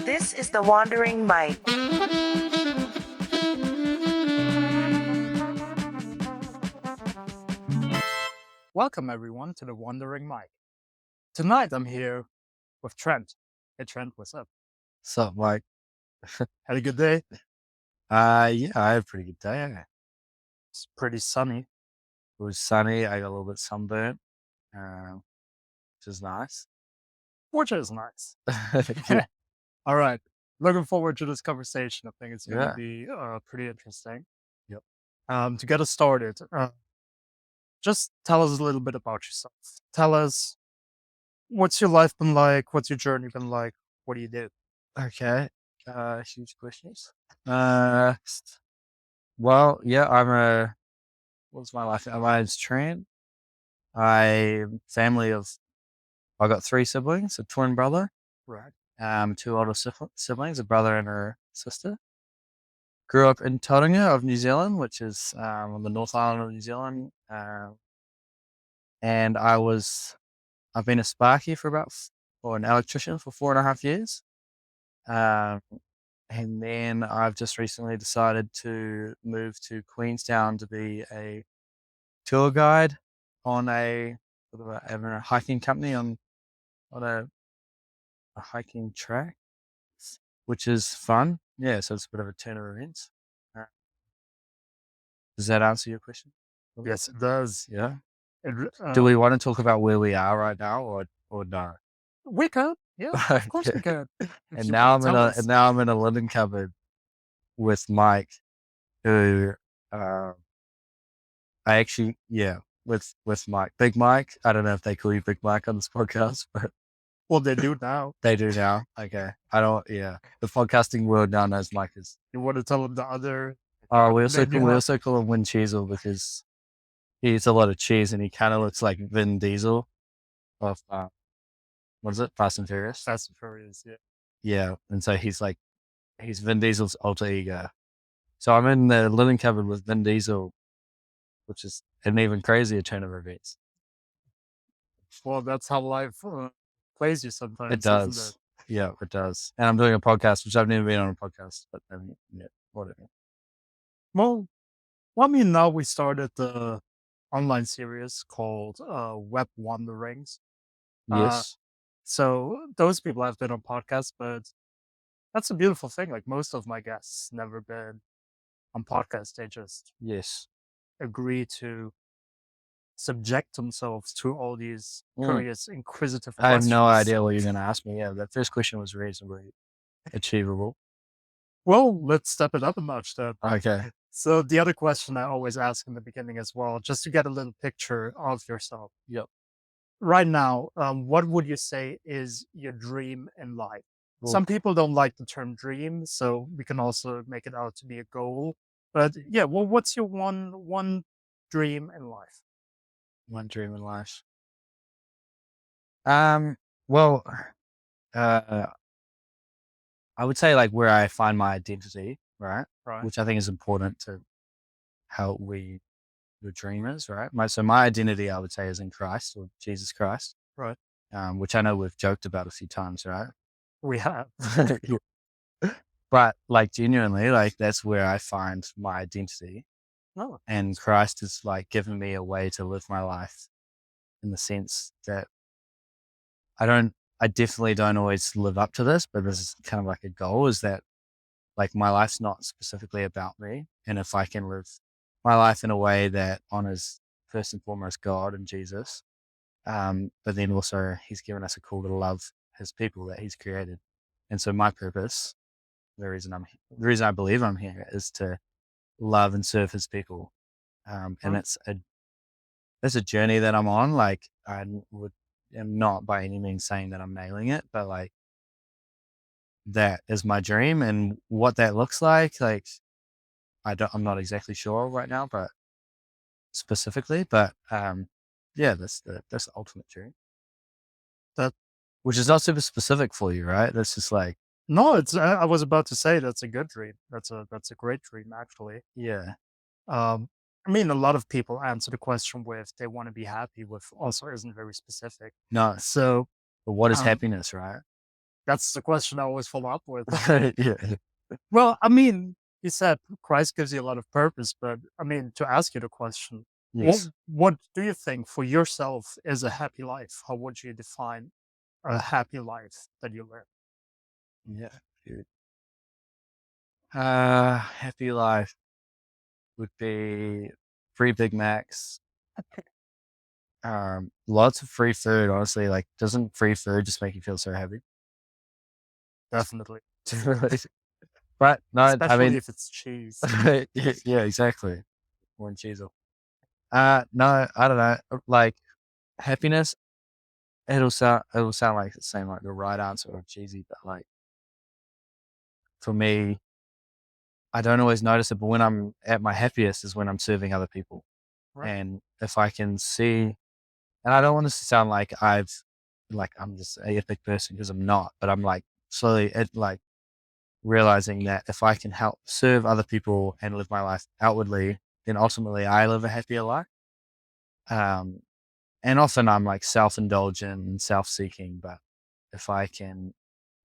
This is the Wandering Mike. Welcome everyone to the Wandering Mike. Tonight I'm here with Trent. Hey Trent, what's up? What's up, Mike? Had a good day? Yeah, I had a pretty good day. It's pretty sunny. It was sunny. I got a little bit sunburnt, which is nice. Which is nice. Yeah. All right. Looking forward to this conversation. I think it's going to Yeah. be pretty interesting. Yep. To get us started, just tell us a little bit about yourself. Tell us, what's your life been like? What's your journey been like? What do you do? Okay. Huge questions. Well, yeah, what's my life? My name's Trent. I got 3 siblings, a twin brother, Right. 2 older siblings, a brother and a sister. Grew up in Tahuna of New Zealand, which is on the North Island of New Zealand. And I've been a sparky or an electrician for 4.5 years. And then I've just recently decided to move to Queenstown to be a tour guide on a hiking company on a hiking track, which is fun. Yeah, so it's a bit of a turn of events. Does that answer your question? Yes, it does. Yeah. It, Do we want to talk about where we are right now, or no? We could. Yeah, of course we could. And now I'm in a linen cupboard with Mike, who with Mike, Big Mike. I don't know if they call you Big Mike on this podcast, but well, they do now. They do now. Okay, I don't. Yeah, the podcasting world now knows Mike is. You want to tell them the other? Oh, we also call him Win Cheezel because he eats a lot of cheese and he kind of looks like Vin Diesel of what is it, Fast and Furious? Fast and Furious, yeah. Yeah, and so he's Vin Diesel's alter ego. So I'm in the linen cupboard with Vin Diesel, which is an even crazier turn of events. Well, that's how life plays you sometimes. It does. Yeah, it does. And I'm doing a podcast, which I've never been on a podcast, but yeah, whatever. Well, I mean, now we started the online series called Web Wanderings. Yes. So those people have been on podcasts, but that's a beautiful thing. Like most of my guests never been on podcasts. They just agree to subject themselves to all these curious, inquisitive questions. I have no idea what you're going to ask me. Yeah, that first question was reasonably achievable. Well, let's step it up a notch then. Okay. So the other question I always ask in the beginning as well, just to get a little picture of yourself. Yep. Right now, what would you say is your dream in life? Well, some people don't like the term dream, so we can also make it out to be a goal. But yeah, well, what's your one dream in life? One dream in life. Well, I would say like where I find my identity, right? Which I think is important to how your dream is, right? So my identity, I would say, is in Christ or Jesus Christ, right? Which I know we've joked about a few times, right? We have. But like genuinely, like that's where I find my identity. Oh. And Christ has like given me a way to live my life in the sense that I definitely don't always live up to this, but this is kind of like a goal, is that like my life's not specifically about me. And if I can live my life in a way that honors first and foremost God and Jesus, but then also he's given us a call to love his people that he's created. And so my purpose, the reason I believe I'm here, is to love and serve his people. And it's a journey that I'm on. Like am not by any means saying that I'm nailing it, but like that is my dream, and what that looks like I'm not exactly sure right now, but specifically, but yeah, that's the ultimate dream. Which is not super specific for you, right? That's just like, no, it's, I was about to say that's a good dream. That's a great dream, actually. Yeah. I mean, a lot of people answer the question with they want to be happy, with also isn't very specific. No. So But what is Um, happiness, right? That's the question I always follow up with. Yeah. Well, I mean, you said Christ gives you a lot of purpose, but I mean, to ask you the question, Yes. what do you think for yourself is a happy life? How would you define a happy life that you live? Yeah. Dude. Happy life would be 3 Big Macs, lots of free food, honestly. Like, doesn't free food just make you feel so happy? Definitely. But no, I Especially mean, if it's cheese. yeah, exactly. One cheese. No, I don't know. Like, happiness, it'll sound like the same, like the right answer or cheesy, but like, for me, I don't always notice it, but when I'm at my happiest is when I'm serving other people. Right. And if I can see, and I don't want this to sound like I'm just a epic person, because I'm not, but I'm like slowly like realizing that if I can help serve other people and live my life outwardly, then ultimately I live a happier life. Um, and often I'm like self-indulgent and self-seeking, but if I can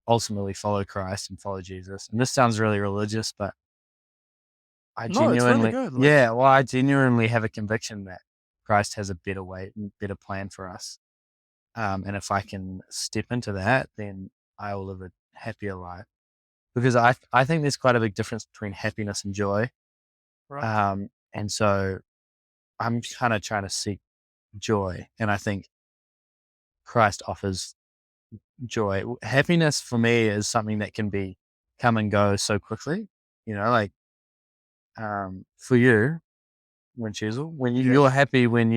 ultimately follow Christ and follow Jesus, and this sounds really religious, but I No, it's really genuinely, good. Like, yeah, well, I genuinely have a conviction that Christ has a better way and better plan for us. And if I can step into that, then I will live a happier life. Because I think there's quite a big difference between happiness and joy. right. And so I'm kind of trying to seek joy. And I think Christ offers joy. Happiness for me is something that can be come and go so quickly. Like for you, when Chisel, Yeah, you're happy when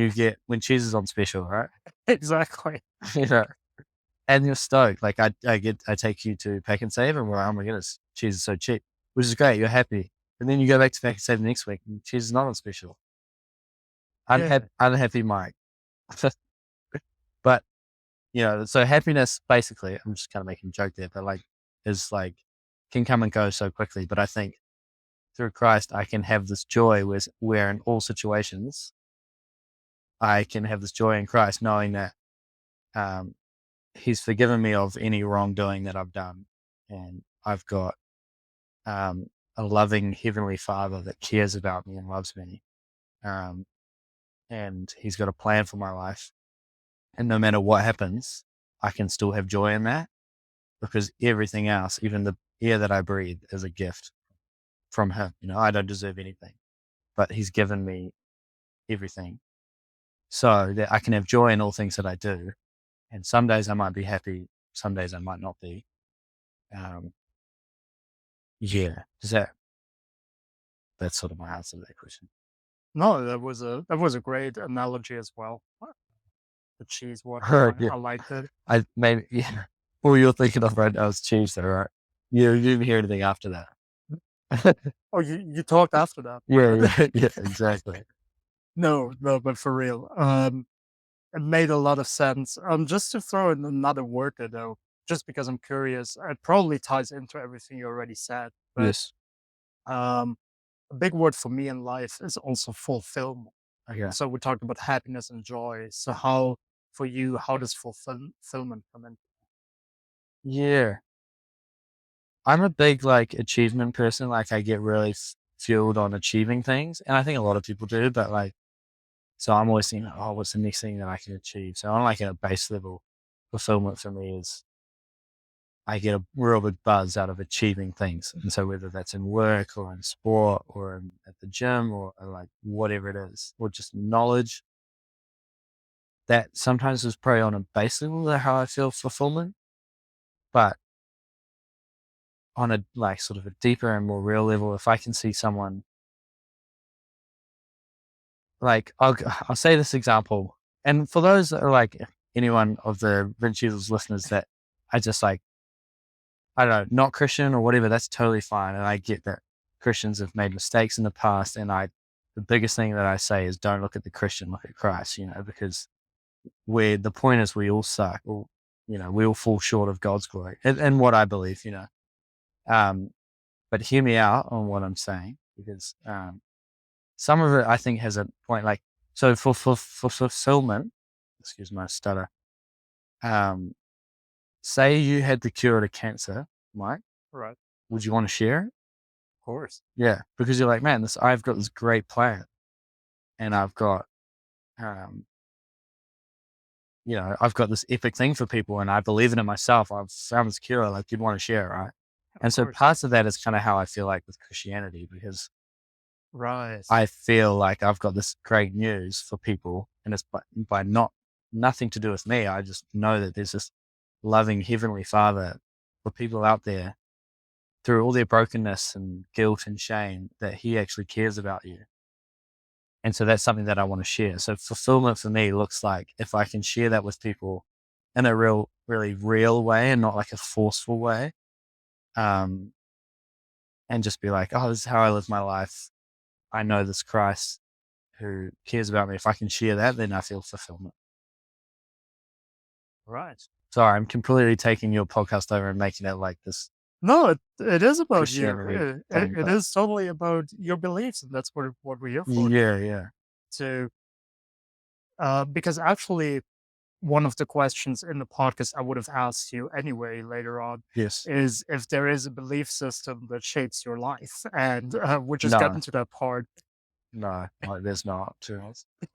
cheese is on special, right? exactly. you know, and you're stoked. Like I take you to Pack and Save, and we're like, oh my goodness, cheese is so cheap, which is great. You're happy, and then you go back to Pack and Save the next week, and cheese is not on special. Yeah. Unhappy Mike. But so happiness, basically, I'm just kind of making a joke there, but like, is like can come and go so quickly. But I think through Christ, I can have this joy where in all situations, I can have this joy in Christ, knowing that He's forgiven me of any wrongdoing that I've done, and I've got a loving Heavenly Father that cares about me and loves me, and He's got a plan for my life. And no matter what happens, I can still have joy in that, because everything else, even the air that I breathe, is a gift from Him. I don't deserve anything, but He's given me everything, so that I can have joy in all things that I do. And some days I might be happy, some days I might not be. Yeah, that's sort of my answer to that question. No, that was a great analogy as well. The cheese one. Yeah, I liked it. I maybe yeah. What you're thinking of right now is cheese, though, right? You didn't hear anything after that. Oh, you talked after that. Yeah, exactly. No, but for real. It made a lot of sense. Just to throw in another word there, though, just because I'm curious, it probably ties into everything you already said. But Yes. um, a big word for me in life is also fulfillment. Okay. So we talked about happiness and joy. So how, for you, how does fulfillment come in? Yeah, I'm a big like achievement person. Like I get really fueled on achieving things, and I think a lot of people do. But like, so I'm always thinking, oh, what's the next thing that I can achieve? So on like a base level, fulfillment for me is I get a real big buzz out of achieving things. And so whether that's in work or in sport or at the gym or like whatever it is, or just knowledge, that sometimes is probably on a base level of how I feel fulfillment. But on a like sort of a deeper and more real level, if I can see someone like, I'll say this example. And for those that are like anyone of the Vince's listeners that I just like, I don't know, not Christian or whatever, that's totally fine. And I get that Christians have made mistakes in the past. And the biggest thing that I say is don't look at the Christian, look at Christ, because the point is we all suck, or, we all fall short of God's glory and what I believe, but hear me out on what I'm saying, because, some of it I think has a point, like, so for fulfillment, excuse my stutter, say you had the cure to cancer, Mike, Right. would you want to share it? Of course. Yeah, because you're like, man, I've got this great plan, and I've got, I've got this epic thing for people, and I believe in it myself. I've found this cure. Like, you'd want to share it, right? And so parts of that is kind of how I feel like with Christianity, because I feel like I've got this great news for people, and it's by nothing to do with me. I just know that there's this loving Heavenly Father for people out there through all their brokenness and guilt and shame, that He actually cares about you. And so that's something that I want to share. So fulfillment for me looks like if I can share that with people in a really real way and not like a forceful way. And just be like, oh, this is how I live my life. I know this Christ who cares about me. If I can share that, then I feel fulfillment. Right. Sorry, I'm completely taking your podcast over and making it like this. No, it is about you. It is totally about your beliefs, and that's what we're here for. Yeah. To, because actually, one of the questions in the podcast I would have asked you anyway later on is if there is a belief system that shapes your life, and we're just getting to that part. No, there's not.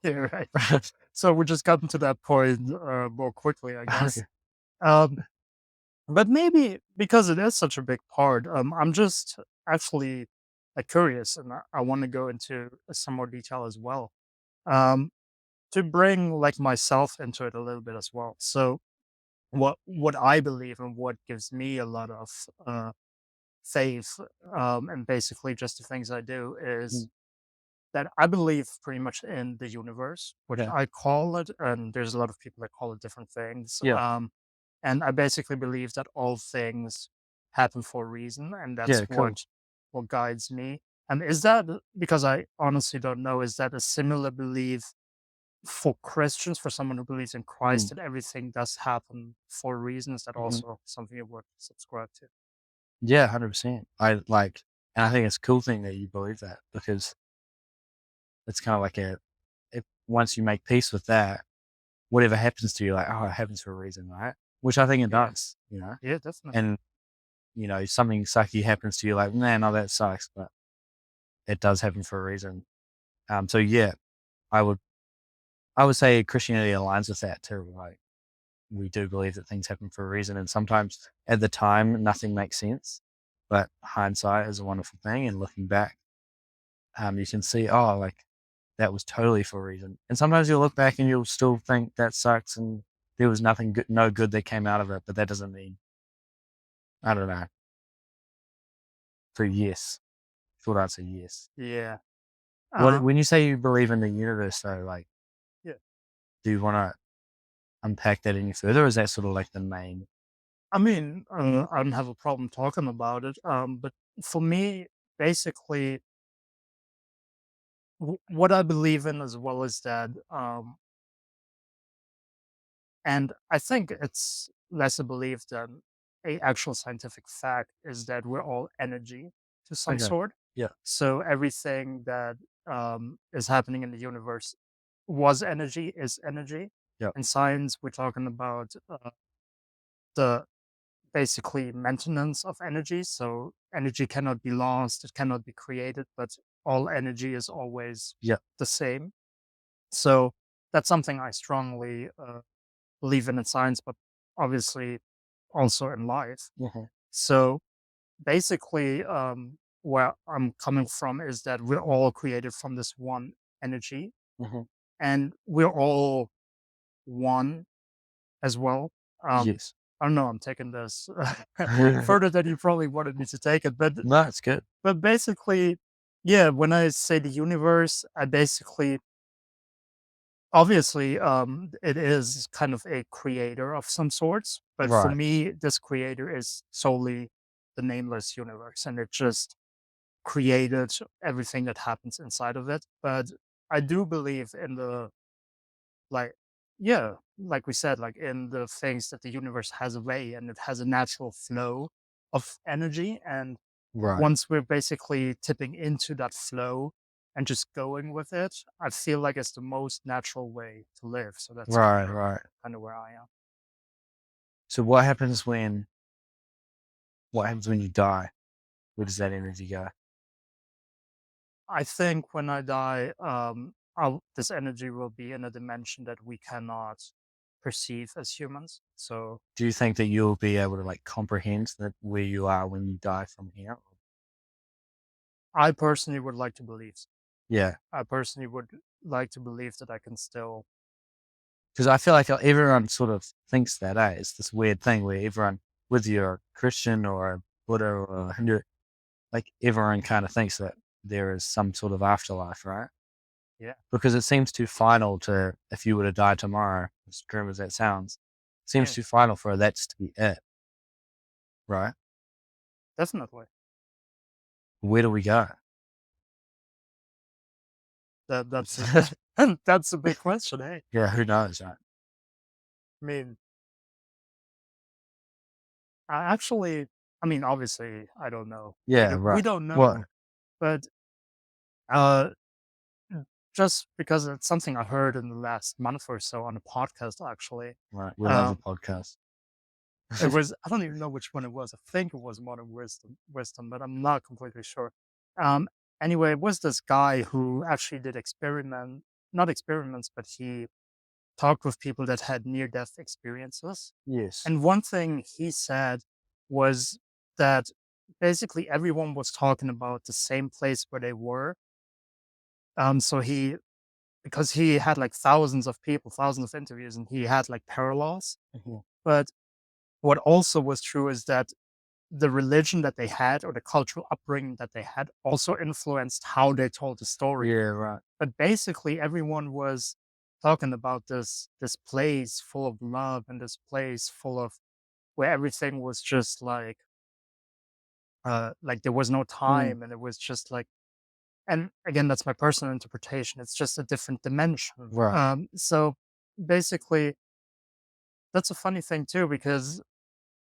Yeah, right. So we're just getting to that point more quickly, I guess. But maybe because it is such a big part, I'm just actually curious, and I want to go into some more detail as well, to bring like myself into it a little bit as well. So what I believe and what gives me a lot of faith, and basically just the things I do is that I believe pretty much in the universe, which I call it, and there's a lot of people that call it different things. And I basically believe that all things happen for a reason, and that's what guides me. And is that, because I honestly don't know, is that a similar belief for Christians, for someone who believes in Christ, that everything does happen for a reason? Is that also something you would subscribe to? Yeah, 100%. And I think it's a cool thing that you believe that, because it's kind of like once you make peace with that, whatever happens to you, like, oh, it happens for a reason, right? Which I think it does, Yeah, definitely. And, something sucky happens to you, like, man, no, that sucks, but it does happen for a reason. So yeah, I would say Christianity aligns with that too. Like, we do believe that things happen for a reason, and sometimes at the time nothing makes sense, but hindsight is a wonderful thing. And looking back, you can see, oh, like, that was totally for a reason. And sometimes you'll look back and you'll still think that sucks and there was nothing good, no good that came out of it. But that doesn't mean, I don't know. So yes, short answer, yes. Yeah. When you say you believe in the universe, though, like, do you want to unpack that any further? Or is that sort of like the main? I mean, I don't have a problem talking about it. But for me, basically, what I believe in as well is that, and I think it's less a belief than a actual scientific fact, is that we're all energy to some sort. Yeah. So everything that is happening in the universe was energy, is energy. Yeah. In science, we're talking about the basically maintenance of energy. So energy cannot be lost, it cannot be created, but all energy is always the same. So that's something I strongly believe in science, but obviously also in life. So basically, where I'm coming from is that we're all created from this one energy, and we're all one as well. Yes. I don't know, I'm taking this further than you probably wanted me to take it, but No, it's good. But basically, yeah, when I say the universe, I basically, obviously, it is kind of a creator of some sorts, but for me, this creator is solely the nameless universe, and it just created everything that happens inside of it. But I do believe in the, like, yeah, like we said, like in the things that the universe has a way and it has a natural flow of energy. And once we're basically tipping into that flow and just going with it, I feel like it's the most natural way to live. So that's right. kind of where I am. So what happens when you die? Where does that energy go? I think when I die, this energy will be in a dimension that we cannot perceive as humans. So Do you think that you'll be able to like comprehend that where you are when you die from here? I personally would like to believe. Yeah, I personally would like to believe that I can still. because I feel like everyone sort of thinks that. It's this weird thing where everyone, whether you're a Christian or a Buddha or a Hindu, like everyone kind of thinks that there is some sort of afterlife, right? Yeah. Because it seems too final to, if you were to die tomorrow, as grim as that sounds, it seems too final for that just to be it, right? Definitely. Where do we go? That's that's a big question, hey? Yeah, who knows, right? I mean, I mean, obviously, I don't know. Yeah, We right. don't know, Well, but uh, just because it's something I heard in the last month or so on a podcast, actually. right. We love the Um, podcast. it was, I don't even know which one it was. I think it was Modern Wisdom, but I'm not completely sure. Um, anyway, it was this guy who actually did not experiments, but he talked with people that had near death experiences. Yes. And one thing he said was that basically everyone was talking about the same place where they were. So because he had like thousands of people, thousands of interviews, and he had like parallels. Mhm. But what also was true is that the religion that they had or the cultural upbringing that they had also influenced how they told the story. Yeah, right. But basically, everyone was talking about this place full of love and this place full of where everything was just like there was no Mm, time and it was just like, and again, that's my personal interpretation. It's just a different dimension. right. So basically, that's a funny thing too, because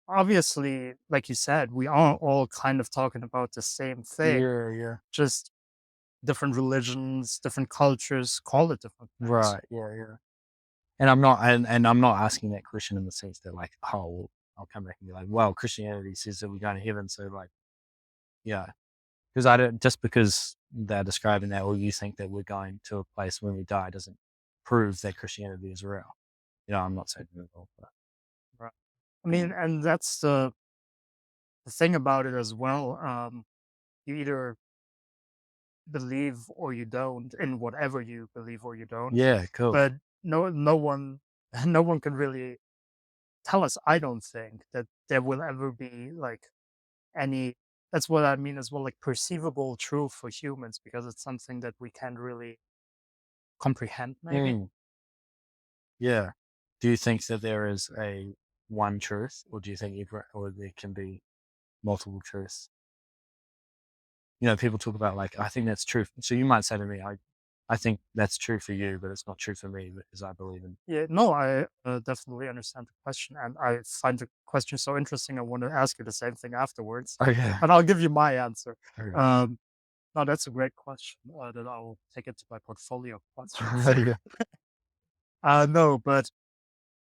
obviously, like you said, we are all kind of talking about the same thing, Yeah, yeah. just different religions, different cultures call it different things. Right. Yeah, yeah. And I'm not asking that question in the sense that like, oh, well, I'll come back and be like, well, Christianity says that we're going to heaven, so like, yeah, because I don't just because they're describing that, or you think that we're going to a place when we die, doesn't prove that Christianity is real. You know, I'm not saying that at all, but Right. I mean, and that's the thing about it as well. You either believe or you don't in whatever you believe or you don't. yeah, cool. But no one no one can really tell us, I don't think, that there will ever be like any, that's what I mean as well, like perceivable truth for humans, because it's something that we can't really comprehend maybe. Mm, yeah. Do you think that there is a one truth, or do you think or there can be multiple truths? You know, people talk about like, I think that's true. So you might say to me, I think that's true for you, but it's not true for me because I believe in. Yeah, no, I definitely understand the question, and I find the question so interesting. I want to ask you the same thing afterwards, Oh yeah. but I'll give you my answer. Okay. No, that's a great question that I'll take it to my portfolio of questions. Yeah. No, but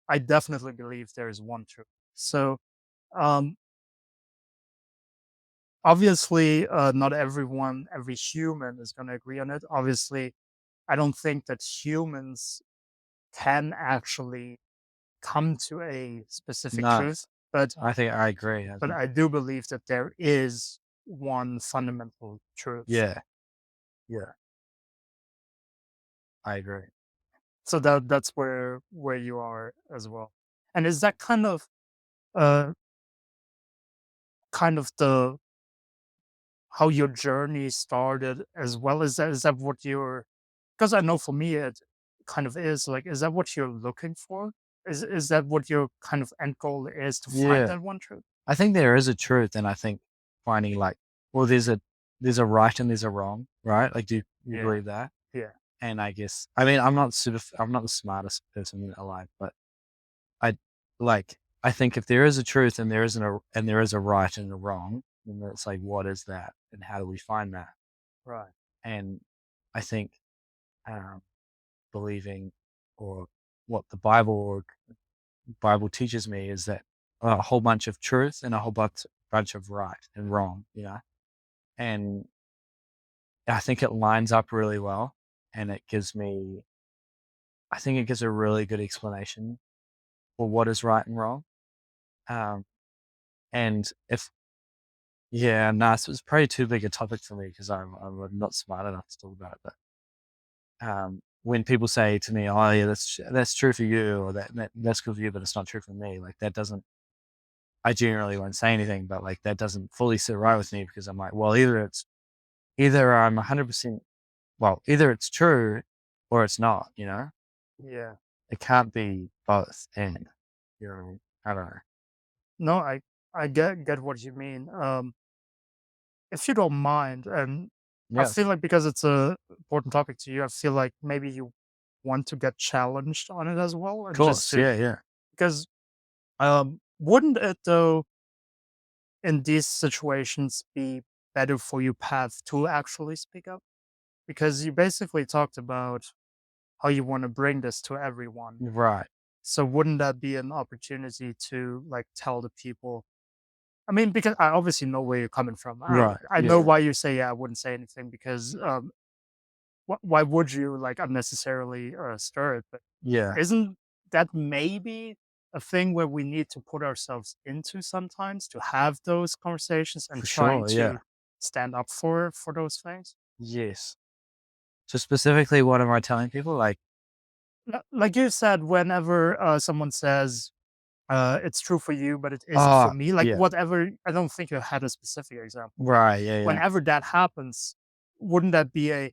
I definitely believe there is one truth. So, um, obviously, not every human is going to agree on it. Obviously, I don't think that humans can actually come to a specific No, truth, but I think I agree. I think, I do believe that there is one fundamental truth. yeah, yeah, I agree. So that's where you are as well. And is that uh kind of the how your journey started as well? Is that what you're, because I know for me it kind of is, like, is that what you're looking for? Is that what your kind of end goal is, to find Yeah, that one truth? I think there is a truth, and I think finding like, well, there's a right and there's a wrong, right? Like, do you Yeah. believe that? Yeah. And I guess, I mean, I'm not the smartest person alive, but I like, I think if there is a truth and there is a right and a wrong, then it's like, what is that, and how do we find that? Right. And I think um, believing, or what the Bible teaches me is that a whole bunch of truth and a whole bunch of right and wrong, and I think it lines up really well, and I think it gives a really good explanation for what is right and wrong. And it's probably too big a topic for me because I'm not smart enough to talk about it. But when people say to me, "Oh yeah, that's true for you," or that's good for you, but it's not true for me, like that doesn't. I generally won't say anything, but like that doesn't fully sit right with me because I'm like, well, either I'm 100%, well, either it's true or it's not, Yeah. It can't be both. And, I don't know. No, I get what you mean. If you don't mind, and I Yeah, feel like because it's a important topic to you, I feel like maybe you want to get challenged on it as well, of and just course. to Yeah. because wouldn't it though in these situations be better for you, Path, to actually speak up? Because you basically talked about how you want to bring this to everyone. Right. So wouldn't that be an opportunity to like tell the people? I mean, because I obviously know where you're coming from. Right. I know Yeah. why you say yeah, I wouldn't say anything because why would you like unnecessarily stir it? But Yeah. isn't that maybe a thing where we need to put ourselves into sometimes to have those conversations and For trying sure. Yeah. to stand up for those things? Yes. So specifically, what am I telling people? Like, Like you said, whenever someone says it's true for you, but it isn't for oh, me, like yeah. whatever, I don't think you had a specific example. Right. Yeah. Whenever that happens, wouldn't that be a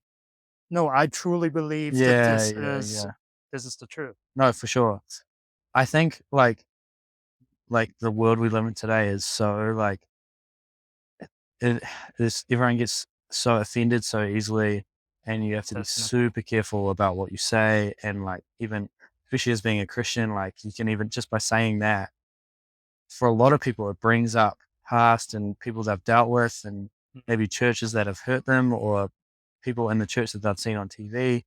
no, I truly believe that Yeah. Yeah. this is the truth. No, for sure. I think like the world we live in today is so like it is everyone gets so offended so easily, and you have to be Definitely. super careful about what you say. And like, even especially as being a Christian, like you can even just by saying that, for a lot of people it brings up past and people they've dealt with, and Mhm. maybe churches that have hurt them, or people in the church that they've seen on TV.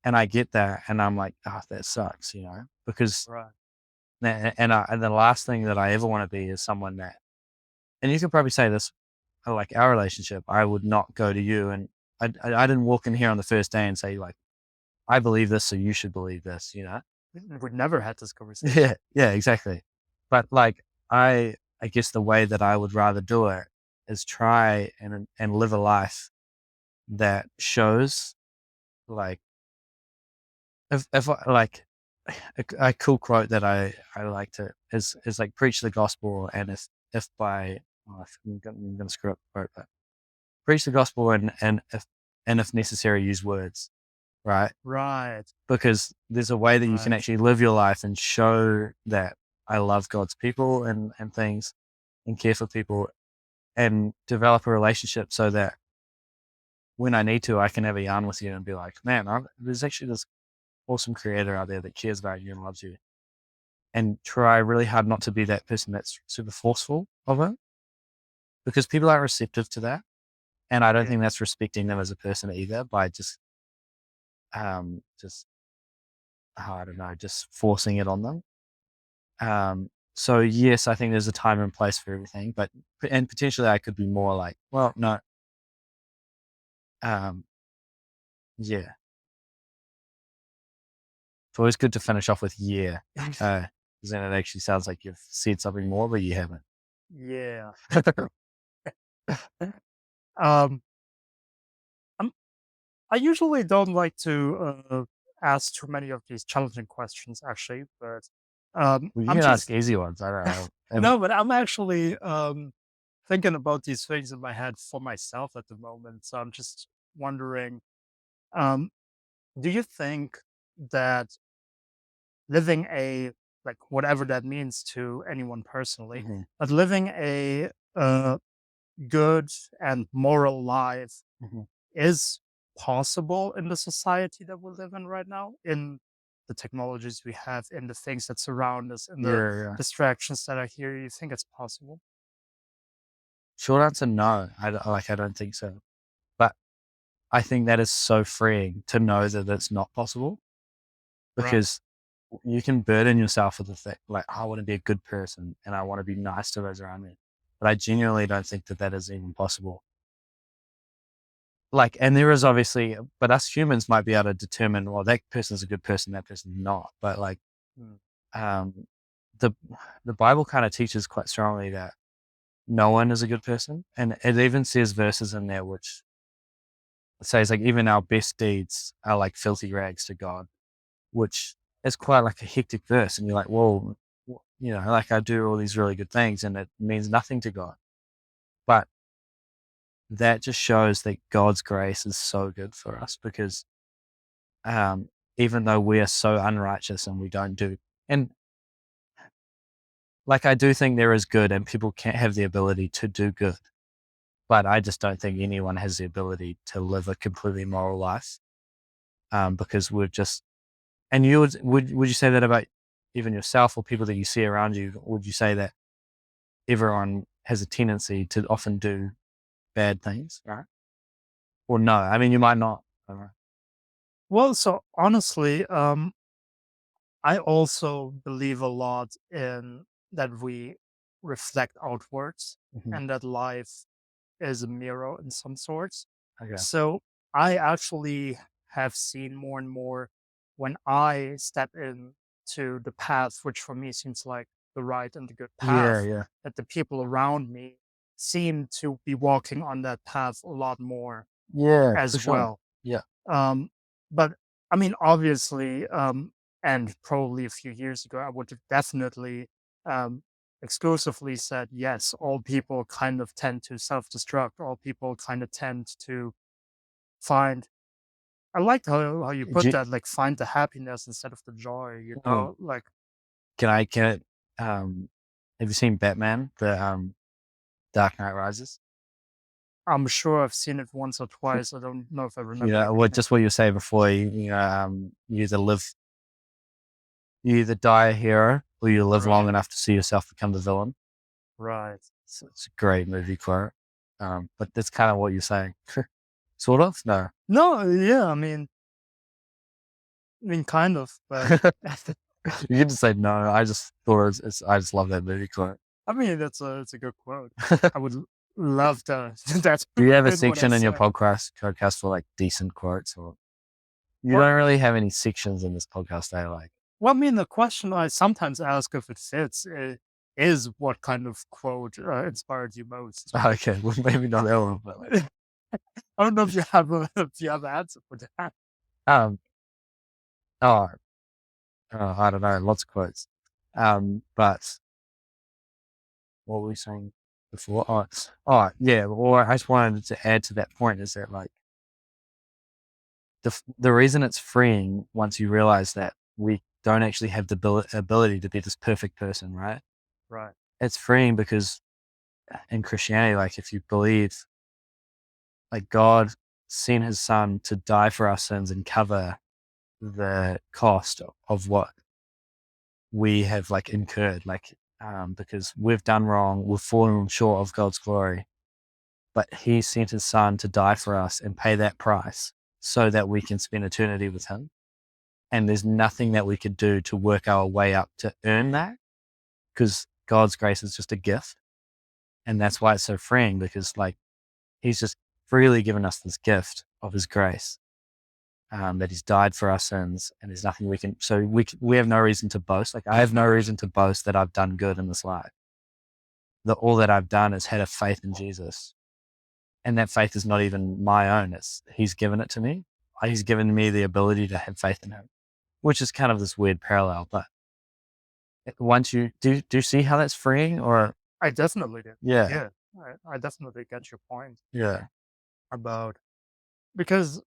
And I get that, and I'm like, oh, that sucks, because Right. and the last thing that I ever want to be is someone that, and you can probably say this, like our relationship, I would not go to you, and I didn't walk in here on the first day and say like, I believe this, so you should believe this, We've never had this conversation. Yeah, exactly. But like, I guess the way that I would rather do it is try and live a life that shows, like, if like a cool quote that I like to is like, preach the gospel, and if by, oh, I'm gonna screw up the quote, but preach the gospel, and if necessary, use words, right? Right. Because there's a way that you can Right. actually live your life and show that I love God's people and things, and care for people, and develop a relationship so that when I need to, I can have a yarn with you and be like, man, there's actually this awesome creator out there that cares about you and loves you. And try really hard not to be that person that's super forceful of it, because people aren't receptive to that. And I don't Yeah. think that's respecting them as a person either, by just I don't know, just forcing it on them. So yes, I think there's a time and place for everything, and potentially I could be more like, well, no, um, yeah. It's always good to finish off with yeah, because then it actually sounds like you've said something more, but you haven't. Yeah. um, I'm, I usually don't like to ask too many of these challenging questions, actually, but Well, you I'm can ask just easy ones. I don't know. no, but I'm actually thinking about these things in my head for myself at the moment. So I'm just wondering, um, do you think that living a like whatever that means to anyone personally, Mhm, but living a good and moral life mhm. is possible in the society that we live in right now, in the technologies we have, in the things that surround us, in the Yeah. distractions that are here? You think it's possible? Short answer, no. I don't think so. But I think that is so freeing to know that it's not possible, Right. because you can burden yourself with the fact, like, I want to be a good person and I want to be nice to those around me. But I genuinely don't think that is even possible. Like, and there is obviously, but us humans might be able to determine, well, that person's a good person, that person's not. But like, um, the Bible kind of teaches quite strongly that no one is a good person, and it even says verses in there which says like even our best deeds are like filthy rags to God, which is quite like a hectic verse. And you're like, well, like I do all these really good things, and it means nothing to God. But that just shows that God's grace is so good for us, because even though we are so unrighteous and we don't do, and like I do think there is good and people can't have the ability to do good, but I just don't think anyone has the ability to live a completely moral life, because we're just, and you would you say that about even yourself or people that you see around you? Would you say that everyone has a tendency to often do bad things, right? Or no? I mean, you might not. I don't know. Well, so honestly, I also believe a lot in that we reflect outwards and that life is a mirror in some sorts. Okay. So I actually have seen more and more when I step in to the path, which for me seems like the right and the good path, Yeah. that the people around me seem to be walking on that path a lot more Yeah, for as sure. well. Yeah. But I mean, obviously, and probably a few years ago, I would have definitely exclusively said, yes, all people kind of tend to self-destruct. All people kind of tend to find, I like how you put that, like find the happiness instead of the joy, like. Can have you seen Batman, the Dark Knight Rises? I'm sure I've seen it once or twice. I don't know if I remember. Just what you say before, you either die a hero or you live long enough to see yourself become the villain. Right. It's a great movie quote. But that's kind of what you're saying. Sort of? No. No, yeah, I mean, kind of, but You can just say no. I just thought I just love that movie quote. I mean, it's a good quote. I would love to. That's Do you have a been what I section in your said. podcast for like decent quotes, or you don't really have any sections in this podcast? I like. Well, I mean, the question I sometimes ask if it fits is what kind of quote inspired you most? Okay, well maybe not that one, but like, I don't know if you have an answer for that. oh, I don't know, lots of quotes. But what were we saying before? Oh, yeah. Well, I just wanted to add to that point is that like the reason it's freeing once you realize that we don't actually have the ability to be this perfect person, right? Right. It's freeing because in Christianity, like if you believe like God sent his son to die for our sins and cover the cost of what we have like incurred, like because we've done wrong, we've fallen short of God's glory, but he sent his son to die for us and pay that price so that we can spend eternity with him. And there's nothing that we could do to work our way up to earn that, because God's grace is just a gift. And that's why it's so freeing, because like he's just freely given us this gift of his grace, that he's died for our sins, and there's nothing we can, so we have no reason to boast. Like I have no reason to boast that I've done good in this life. All that I've done is had a faith in Jesus. And that faith is not even my own. He's given it to me. He's given me the ability to have faith in him, which is kind of this weird parallel. But once you do you see how that's freeing? Or I definitely did. Yeah. I definitely get your point. Yeah. About, because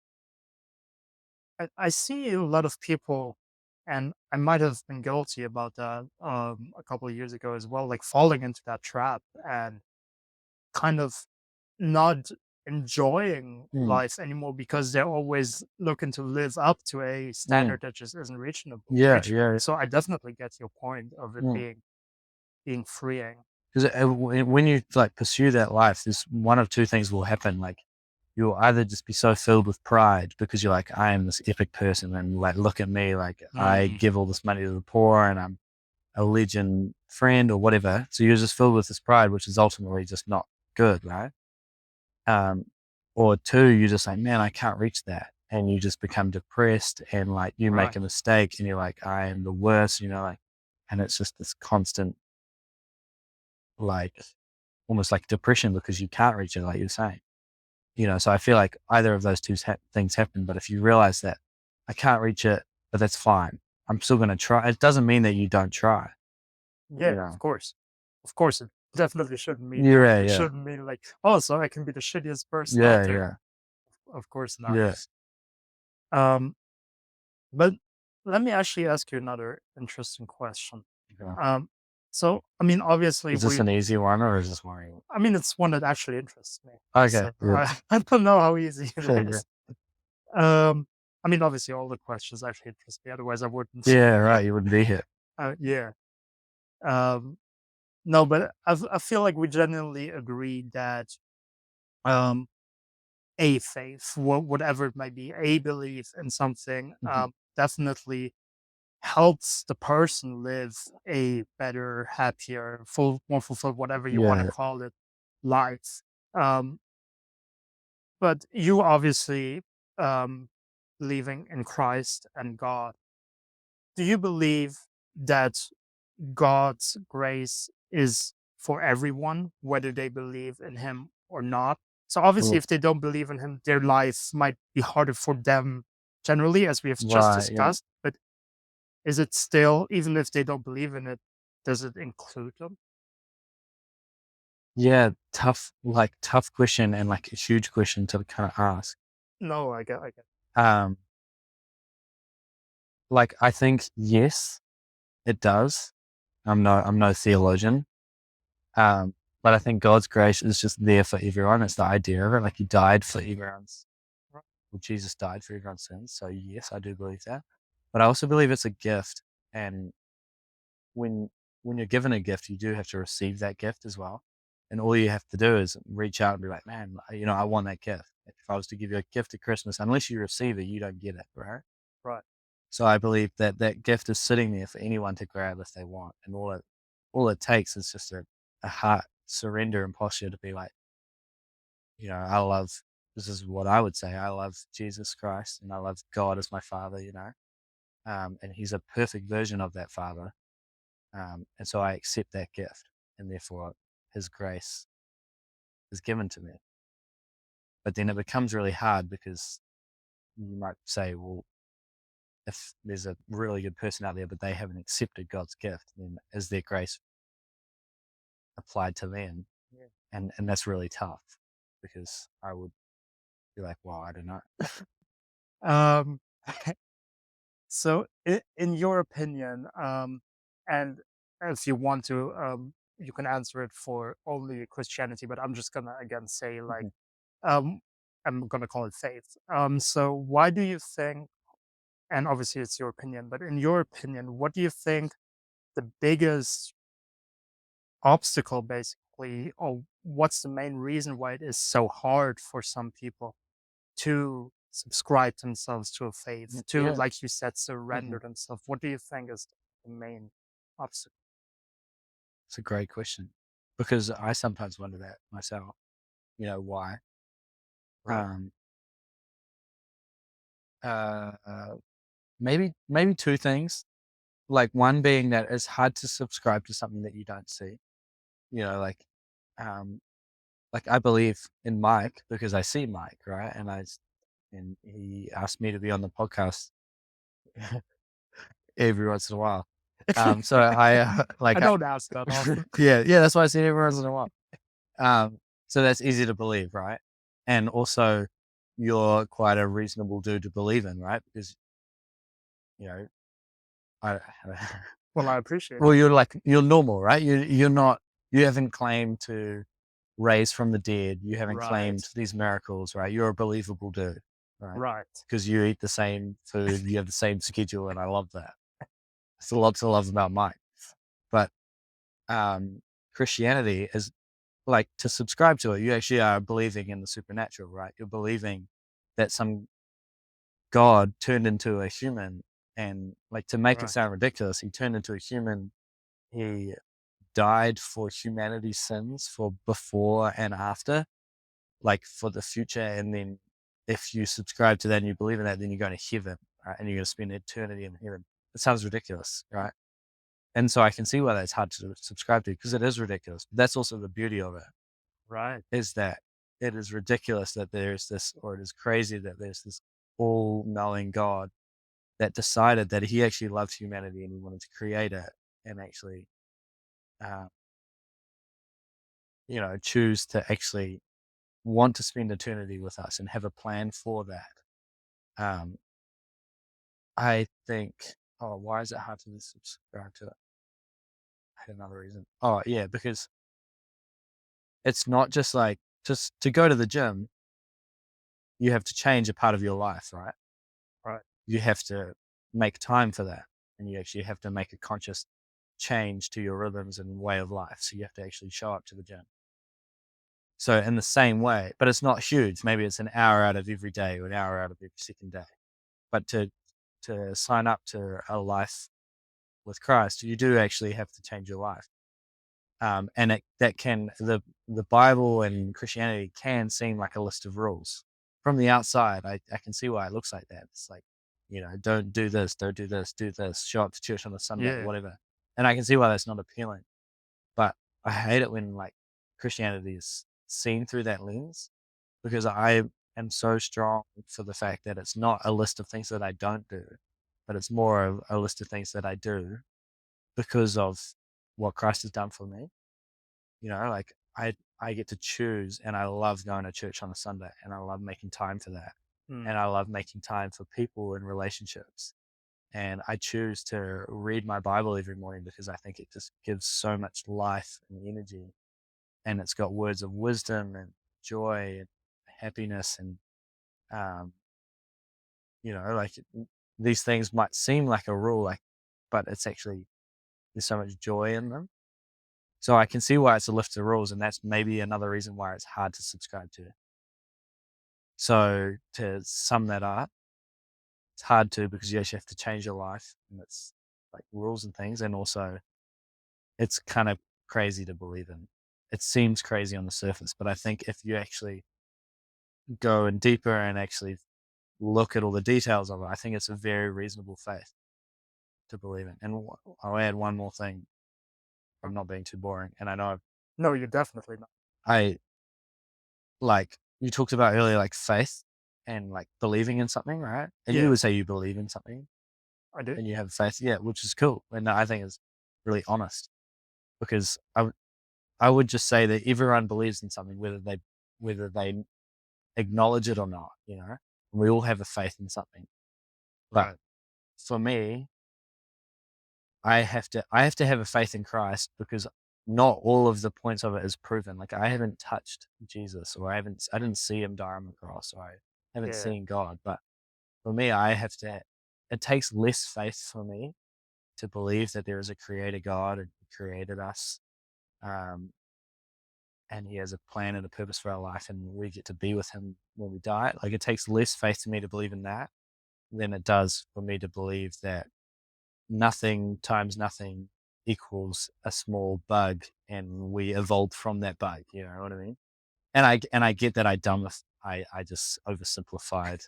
I see a lot of people, and I might have been guilty about that a couple of years ago as well, like falling into that trap and kind of not enjoying life anymore because they're always looking to live up to a standard that just isn't reachable. Yeah. So I definitely get your point of it being freeing. Because when you like pursue that life, there's one of two things will happen. Like you'll either just be so filled with pride because you're like, I am this epic person, and like, look at me, like I give all this money to the poor, and I'm a legend friend or whatever. So you're just filled with this pride, which is ultimately just not good, right? Or two, you're just like, man, I can't reach that. And you just become depressed, and like you make a mistake and you're like, I am the worst, like, and it's just this constant, like almost like depression because you can't reach it, like you're saying, so I feel like either of those two things happen. But if you realize that I can't reach it, but that's fine, I'm still going to try. It doesn't mean that you don't try. Yeah, of course. It definitely shouldn't mean It shouldn't mean like, oh, so I can be the shittiest person out there. Of course not. Yes. But let me actually ask you another interesting question. So I mean, obviously, is this an easy one or is this worrying? I mean, it's one that actually interests me. Okay. So I don't know how easy it is. I mean, obviously, all the questions actually interest me. Otherwise, I wouldn't. Yeah, right. You wouldn't be here. Yeah. No, but I feel like we genuinely agree that a faith, whatever it might be, a belief in something, definitely helps the person live a better, happier, more fulfilled, whatever you want to call it, life. But you obviously believing in Christ and God. Do you believe that God's grace is for everyone, whether they believe in Him or not? So obviously, if they don't believe in Him, their life might be harder for them generally, as we have just discussed. But is it still, even if they don't believe in it, does it include them? Yeah, tough question, and like a huge question to kind of ask. No, I get. Like, I think yes, it does. I'm no theologian. But I think God's grace is just there for everyone. It's the idea of it. Like, He died for everyone's. Well, Jesus died for everyone's sins. So yes, I do believe that. But I also believe it's a gift, and when you're given a gift, you do have to receive that gift as well. And all you have to do is reach out and be like, man, I want that gift. If I was to give you a gift at Christmas, unless you receive it, you don't get it, right? Right. So I believe that gift is sitting there for anyone to grab if they want. And all it takes is just a heart surrender and posture to be like, this is what I would say. I love Jesus Christ, and I love God as my Father, and He's a perfect version of that Father. And so I accept that gift, and therefore His grace is given to me. But then it becomes really hard because you might say, well, if there's a really good person out there, but they haven't accepted God's gift, then is their grace applied to them? Yeah. And that's really tough, because I would be like, well, I don't know. So in your opinion, and if you want to, you can answer it for only Christianity, but I'm just gonna again say like, I'm gonna call it faith. So why do you think, and obviously it's your opinion, but in your opinion, what do you think the biggest obstacle basically, or what's the main reason why it is so hard for some people to subscribe themselves to a faith, to, like you said, surrender themselves? What do you think is the main obstacle? It's a great question, because I sometimes wonder that myself. Why? Right. Maybe two things. Like, one being that it's hard to subscribe to something that you don't see. Like I believe in Mike because I see Mike, right? And he asked me to be on the podcast every once in a while. So I I don't ask that often. yeah, that's why I say it every once in a while. So that's easy to believe, right? And also, you're quite a reasonable dude to believe in, right? Because I Well, I appreciate it. well, you're normal, right? You haven't claimed to raise from the dead. You haven't claimed these miracles, right? You're a believable dude, right? Right. Because you eat the same food, you have the same schedule, and I love that. There's a lot to love about Mike. But Christianity is like to subscribe to it, you actually are believing in the supernatural, right? You're believing that some God turned into a human, and like, to make it sound ridiculous, he turned into a human. He died for humanity's sins for before and after, like for the future. And then if you subscribe to that and you believe in that, then you're going to heaven, right? And you're going to spend eternity in heaven. It sounds ridiculous, right? And so I can see why that's hard to subscribe to, because it is ridiculous. But that's also the beauty of it. Right. Is that it is ridiculous that there's this, or it is crazy that there's this all-knowing God that decided that he actually loved humanity and he wanted to create it and actually, choose to actually want to spend eternity with us and have a plan for that. I think, why is it hard to subscribe to it? I had another reason. Oh, yeah, because it's not just like, just to go to the gym, you have to change a part of your life, right? Right. You have to make time for that. And you actually have to make a conscious change to your rhythms and way of life. So you have to actually show up to the gym. So in the same way, but it's not huge. Maybe it's an hour out of every day or an hour out of every second day. But to sign up to a life with Christ, you do actually have to change your life. And the Bible and Christianity can seem like a list of rules. From the outside, I can see why it looks like that. It's like, don't do this, don't do this, do this, show up to church on a Sunday, whatever. And I can see why that's not appealing. But I hate it when like Christianity is seen through that lens, because I am so strong for the fact that it's not a list of things that I don't do, but it's more of a list of things that I do because of what Christ has done for me. Like I get to choose, and I love going to church on a Sunday, and I love making time for that. And I love making time for people and relationships. And I choose to read my Bible every morning because I think it just gives so much life and energy. And it's got words of wisdom and joy and happiness. And, like these things might seem like a rule, but it's actually, there's so much joy in them. So I can see why it's a list of rules, and that's maybe another reason why it's hard to subscribe to. So to sum that up, it's hard to, because you actually have to change your life, and it's like rules and things. And also it's kind of crazy to believe in. It seems crazy on the surface, but I think if you actually go in deeper and actually look at all the details of it, I think it's a very reasonable faith to believe in. And I'll add one more thing. I'm not being too boring, and I know No, you're definitely not. Like you talked about earlier, like faith and like believing in something, right? And you would say you believe in something. I do. And you have faith, which is cool. And I think it's really honest, because I would just say that everyone believes in something, whether they acknowledge it or not. We all have a faith in something. But for me, I have to have a faith in Christ, because not all of the points of it is proven. Like I haven't touched Jesus, or I didn't see him die on the cross, or I haven't seen God. But for me, it takes less faith for me to believe that there is a creator God and he created us. And he has a plan and a purpose for our life, and we get to be with him when we die. Like it takes less faith to me to believe in that than it does for me to believe that nothing times nothing equals a small bug, and we evolved from that bug. You know what I mean? And I get that I just oversimplified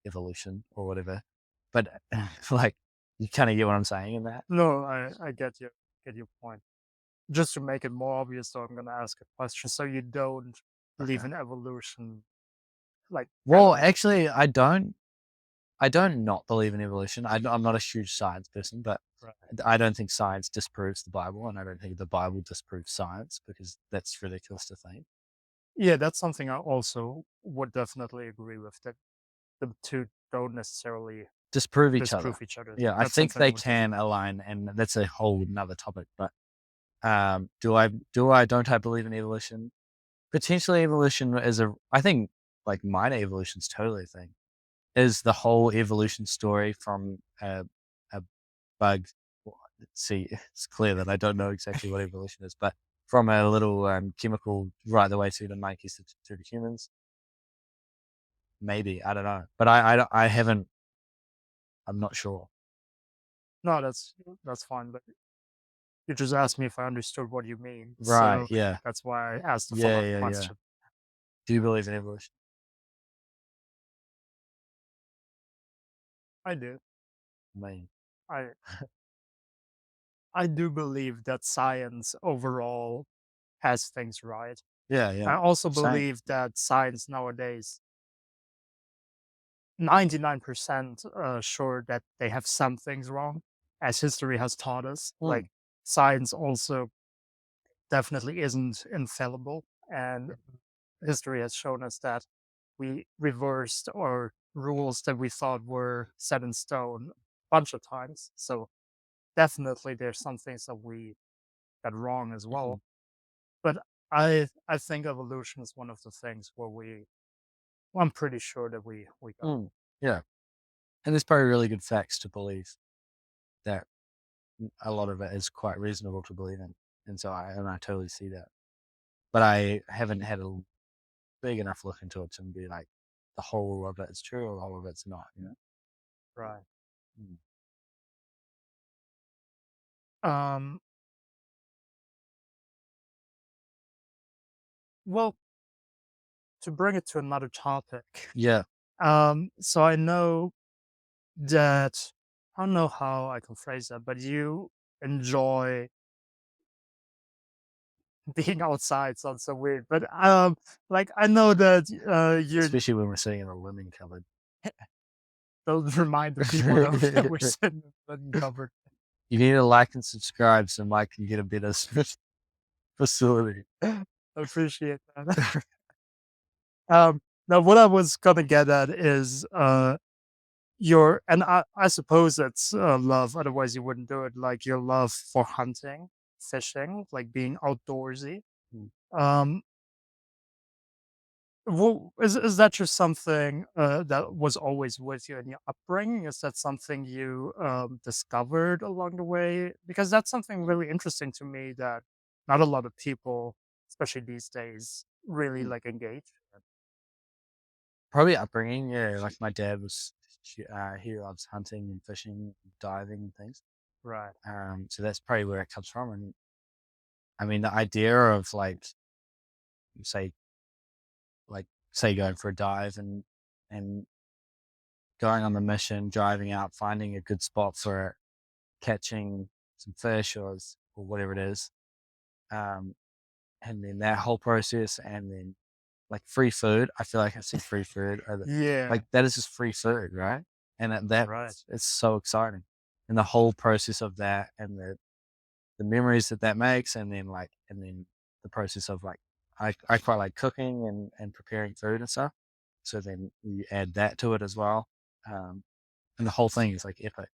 evolution or whatever, but like you kind of get what I'm saying in that. No, I get your point. Just to make it more obvious, so I'm going to ask a question. So you don't believe in evolution? Well, actually, I don't not believe in evolution. I'm not a huge science person, but I don't think science disproves the Bible, and I don't think the Bible disproves science, because that's ridiculous to think. Yeah, that's something I also would definitely agree with, that the two don't necessarily disprove each other. Yeah, I think they can align, and that's a whole nother topic. But don't I believe in evolution? Potentially evolution is I think like minor evolution is totally a thing. Is the whole evolution story from a bug. See, it's clear that I don't know exactly what evolution is, but from a little chemical right the way to the monkeys to the humans. Maybe, I don't know, but I haven't. I'm not sure. No, that's fine. But you just asked me if I understood what you mean, Right? so Yeah. that's why I asked the Yeah. follow-up Yeah. Yeah. question. Do you believe in evolution? I do. I mean, I I do believe that science overall has things right. yeah. I Yeah. also Same. believe that science nowadays, 99% sure that they have some things wrong, as history has taught us. Like, science also definitely isn't infallible, and history has shown us that we reversed or rules that we thought were set in stone a bunch of times. So definitely there's some things that we got wrong as well. But I think evolution is one of the things where I'm pretty sure that we got. Yeah, and there's probably really good facts to believe that a lot of it is quite reasonable to believe in, and so I totally see that. But I haven't had a big enough look into it to be like the whole of it is true or the whole of it's not. You know. Right. Mm. Um. Well, to bring it to another topic. Yeah. So I know that I don't know how I can phrase that, but you enjoy being outside. Sounds so weird, but like I know that you're. Especially when we're sitting in a linen cupboard. Don't remind the people that we're sitting in the linen cupboard. You need to like and subscribe so Mike can get a better facility. I appreciate that. Now what I was gonna get at is your, and I suppose that's love, otherwise you wouldn't do it, like your love for hunting, fishing, like being outdoorsy. Um, well, is that just something that was always with you in your upbringing? Is that something you discovered along the way? Because that's something really interesting to me that not a lot of people, especially these days, really like engage in. Probably upbringing, yeah. Like my dad was, he loves hunting and fishing, diving and things. Right. So that's probably where it comes from. And I mean, the idea of say, say going for a dive and going on the mission, driving out, finding a good spot for it, catching some fish or whatever it is, and then that whole process, and then like free food. I feel like I see free food. Yeah. Like that is just free food, right? And that Right. it's so exciting, and the whole process of that, and the memories that makes, and then the process of like I quite like cooking and preparing food and stuff. So then you add that to it as well, and the whole thing is like epic.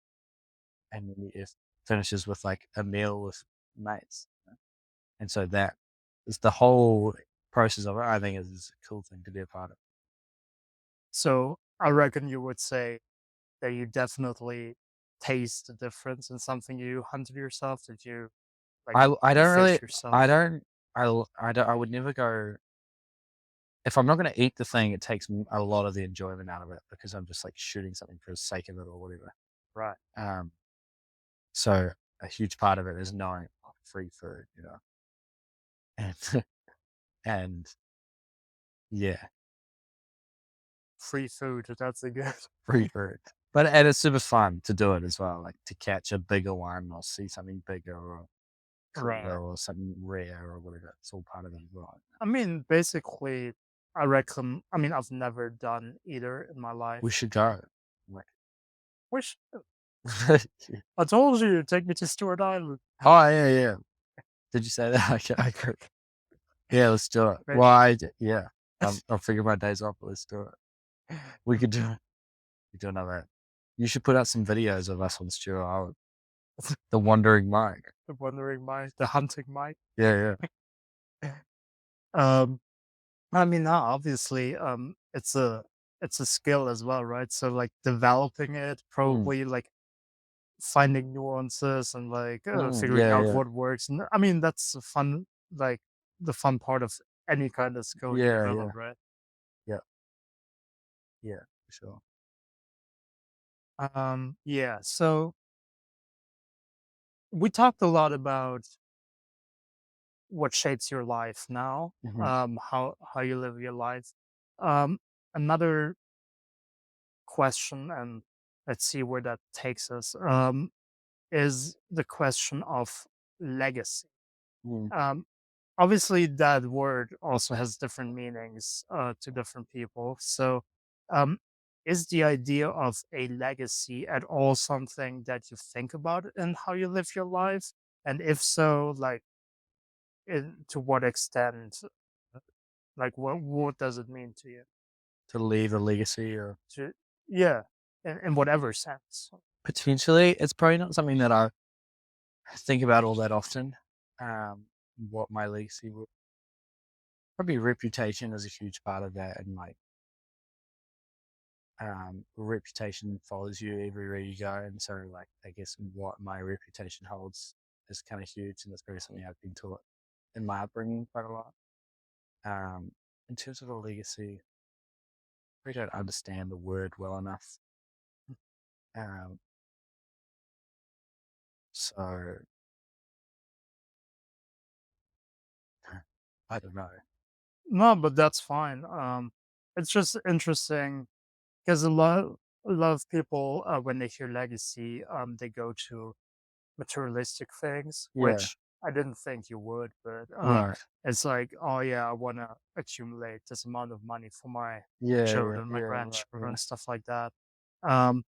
And then it finishes with like a meal with mates, and so that is the whole process of it. I think is a cool thing to be a part of. So I reckon you would say that you definitely taste the difference in something you hunted yourself. Did you like I don't fish really yourself? I would never go if I'm not going to eat the thing. It takes a lot of the enjoyment out of it because I'm just like shooting something for the sake of it or whatever. Right. So a huge part of it is knowing free food, you know, and and yeah, Free food. That's a good. free food. But and it's super fun to do it as well, like to catch a bigger one or see something bigger or Right. cooler or something rare or whatever. It's all part of it as well. I mean, basically, I reckon. I mean, I've never done either in my life. We should go. Like, Wish I told you to take me to Stewart Island. oh yeah. Did you say that? Okay. Yeah, let's do it. Maybe. Well, yeah. I'll figure my days off, but let's do it. We could do it. We do another. You should put out some videos of us on Stewart Island. The Wandering Mike. The Wandering Mike, the Hunting Mike. Yeah. I mean, now obviously, it's a skill as well, right? So like developing it, probably like finding nuances and like figuring out Yeah. what works. And I mean, that's fun. like the fun part of any kind of skill you develop, right? Yeah, for sure. Yeah. So we talked a lot about what shapes your life now, how you live your life. Um, Another question, and let's see where that takes us, is the question of legacy. Mm. Um, Obviously, that word also has different meanings to different people. So, um, is the idea of a legacy at all something that you think about in how you live your life? And if so, like, to what extent? Like, what does it mean to you? To leave a legacy or To Yeah, in whatever sense. potentially, it's probably not something that I think about all that often. What my legacy would probably reputation is a huge part of that, and like reputation follows you everywhere you go, and so like I guess what my reputation holds is kind of huge, and that's probably something I've been taught in my upbringing quite a lot. Um, in terms of a legacy, we don't understand the word well enough. Um, so I don't know. No, but that's fine. It's just interesting because a lot of people, when they hear legacy, they go to materialistic things, Yeah. which I didn't think you would, but No. it's like, oh yeah, I want to accumulate this amount of money for my Yeah. Yeah. children, my Yeah. Right. grandchildren, Yeah. stuff like that. Um,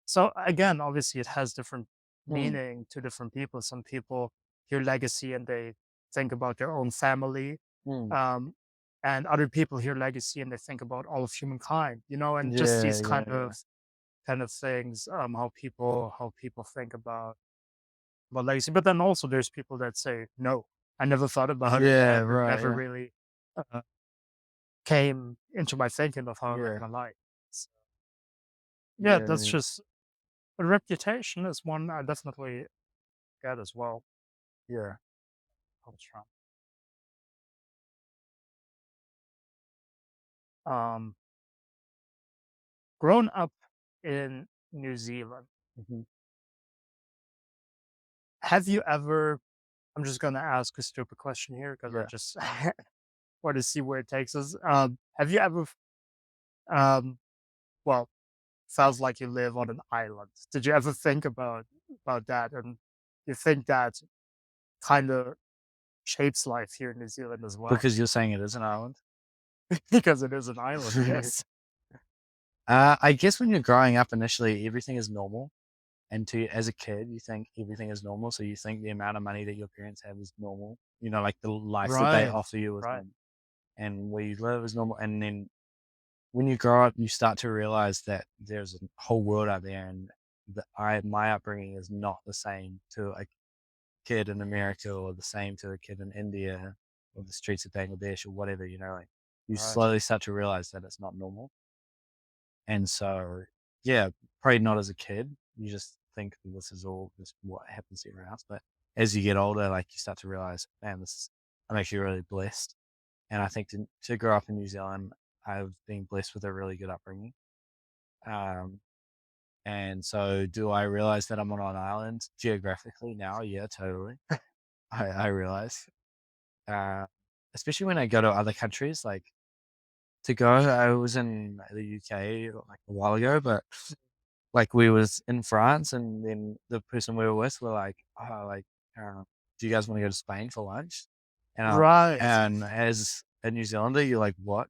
so again, obviously, it has different Mm. meaning to different people. Some people hear legacy and they think about their own family, Mm. um, and other people hear legacy and they think about all of humankind. And just Yeah. these Yeah. Yeah. kind of things, how people think about legacy. But then also there's people that say, no, I never thought about it, Yeah. and it Right. never Yeah. really uh, came into my thinking of how I live Yeah. my life. So, yeah, Yeah. that's Yeah. just a reputation is one I definitely get as well. Yeah. Comes from. Um, Grown up in New Zealand, Mm-hmm. have you ever? I'm just gonna ask a stupid question here because I Yeah. just want to see where it takes us. Have you ever, um, well, felt like you live on an island? Did you ever think about that? And you think that kind of shapes life here in New Zealand as well, Because you're saying it is an island. because it is an island. Yes. I guess when you're growing up initially, everything is normal. And as a kid, you think everything is normal. So you think the amount of money that your parents have is normal. Like the life that they Right. offer you is Right. normal. And where you live is normal. And then when you grow up, you start to realize that there's a whole world out there, and my upbringing is not the same to a kid in America, or the same to a kid in India, or the streets of Bangladesh, or whatever. Like you Right. slowly start to realize that it's not normal. And so, yeah, probably not as a kid. You just think this is all just what happens everywhere else. But as you get older, like you start to realize, man, I'm actually really blessed. And I think to grow up in New Zealand, I've been blessed with a really good upbringing. And so do I realize that I'm on an island geographically now? Yeah, totally. I realize, uh, especially when I go to other countries, like I was in the UK like a while ago, but like we was in France, and then the person we were with were like, oh, like, do you guys want to go to Spain for lunch? Right. And as a New Zealander, you're like, what?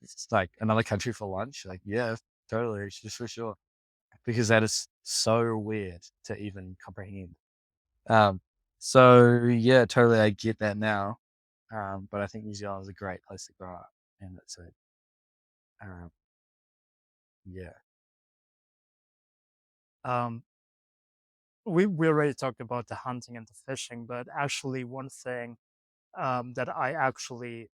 It's like another country for lunch? Like, yeah, totally, just for sure. Because that is so weird to even comprehend. So yeah, totally, I get that now. But I think New Zealand is a great place to grow up, and it's um, yeah. Um, we already talked about the hunting and the fishing, but actually one thing that I actually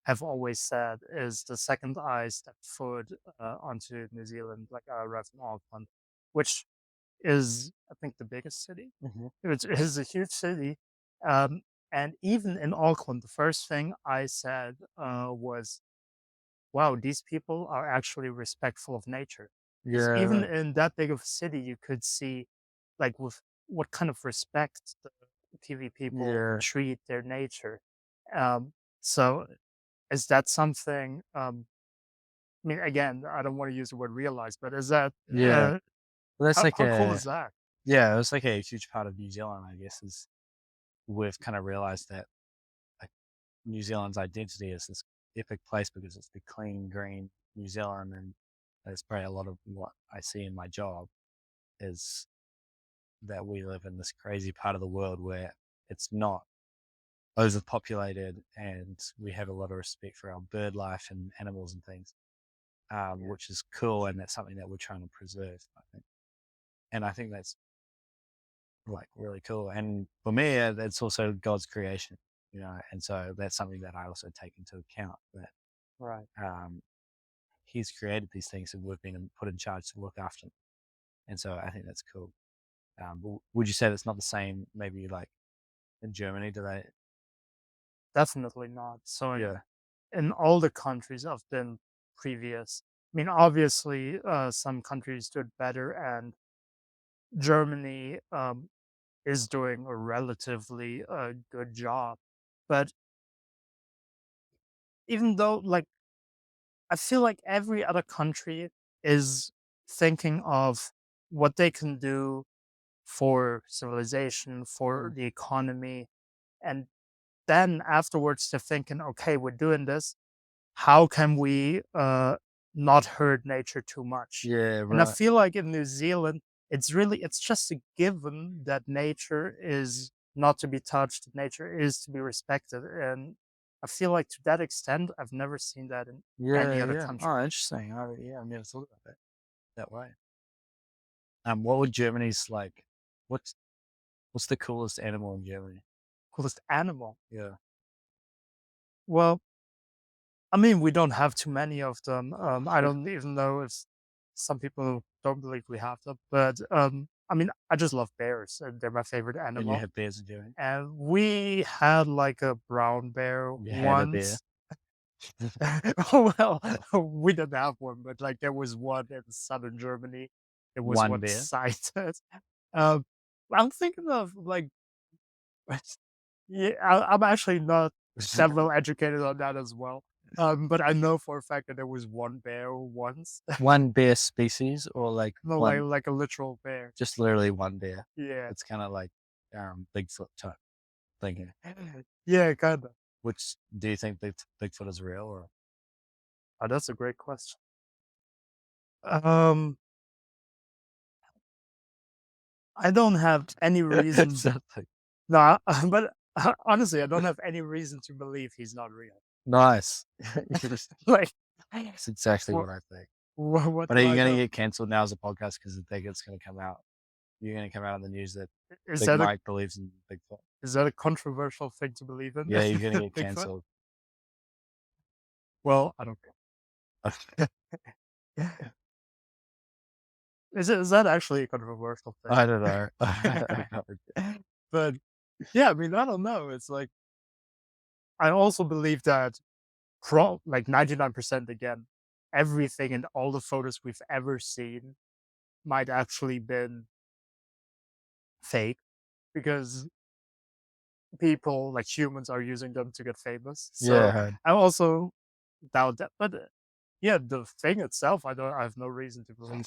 have always said is the second I stepped foot onto New Zealand, like I arrived in Auckland, which is I think the biggest city. Mm-hmm. It is a huge city. Um, And even in Auckland, the first thing I said was, wow, these people are actually respectful of nature. 'Cause even Yeah. in that big of a city, you could see like with what kind of respect the PV people Yeah. treat their nature. So is that something, I mean, again, I don't want to use the word realize, but is that, Yeah. Well, that's like how cool a is that? yeah, it was like a huge part of New Zealand, I guess, is we've kind of realized that like New Zealand's identity is this epic place because it's the clean, green New Zealand, and that's probably a lot of what I see in my job is that we live in this crazy part of the world where it's not overpopulated and we have a lot of respect for our bird life and animals and things, which is cool, and that's something that we're trying to preserve, I think. And I think that's like really cool. And for me, it's also God's creation, and so that's something that I also take into account that Right. He's created these things and we've been put in charge to look after them. And so I think that's cool. But would you say that's not the same? Maybe like in Germany, do they? Definitely not. So Yeah. in all the countries I've been previous, I mean, obviously, some countries did better, and Germany is doing a relatively good job. But even though, like, I feel like every other country is thinking of what they can do for civilization, for Mm. the economy, and then afterwards they're thinking, okay, we're doing this. How can we not hurt nature too much? Yeah, And I right. feel like in New Zealand, it's just a given that nature is not to be touched, that nature is to be respected. And I feel like to that extent, I've never seen that in any Yeah, other yeah. country. Oh, interesting. Yeah, I never thought about that way. What would Germany's like? What's what's the coolest animal in Germany? Coolest animal. Yeah. Well, I mean, we don't have too many of them. I don't even know if some people don't believe we have them, but I mean, I just love bears. And they're my favorite And you animal. have bears in Germany? And we had like a brown bear You had a bear? once. Well, we didn't have one, but like there was one in southern Germany. There was One one bear? sighted. Um, I'm thinking of like, yeah, I'm actually not that well educated on that as well. But I know for a fact that there was one bear once. One bear species or like No, one like a literal bear. just literally one bear? Yeah. It's kinda like, Bigfoot type thing. Yeah, kinda. Which do you think Bigfoot is real or Oh, that's a great question. Um, I don't have any reason. something? No, but honestly, I don't have any reason to believe he's not real. Nice. Like, That's exactly what, what I think. what But are do you I gonna know? get cancelled now as a podcast because I think it's gonna come out? You're gonna come out in the news that Is Big that a Mike believes in Bigfoot. is that a controversial thing to believe in? Yeah, you're gonna get Bigfoot? cancelled. Well, I don't care. Is that actually a controversial thing? I don't know. I But yeah, I mean, I don't know. It's like I also believe that like 99% again, everything in all the photos we've ever seen might actually been fake because people like humans are using them to get famous. So Yeah. I also doubt that. But yeah, the thing itself, I have no reason to believe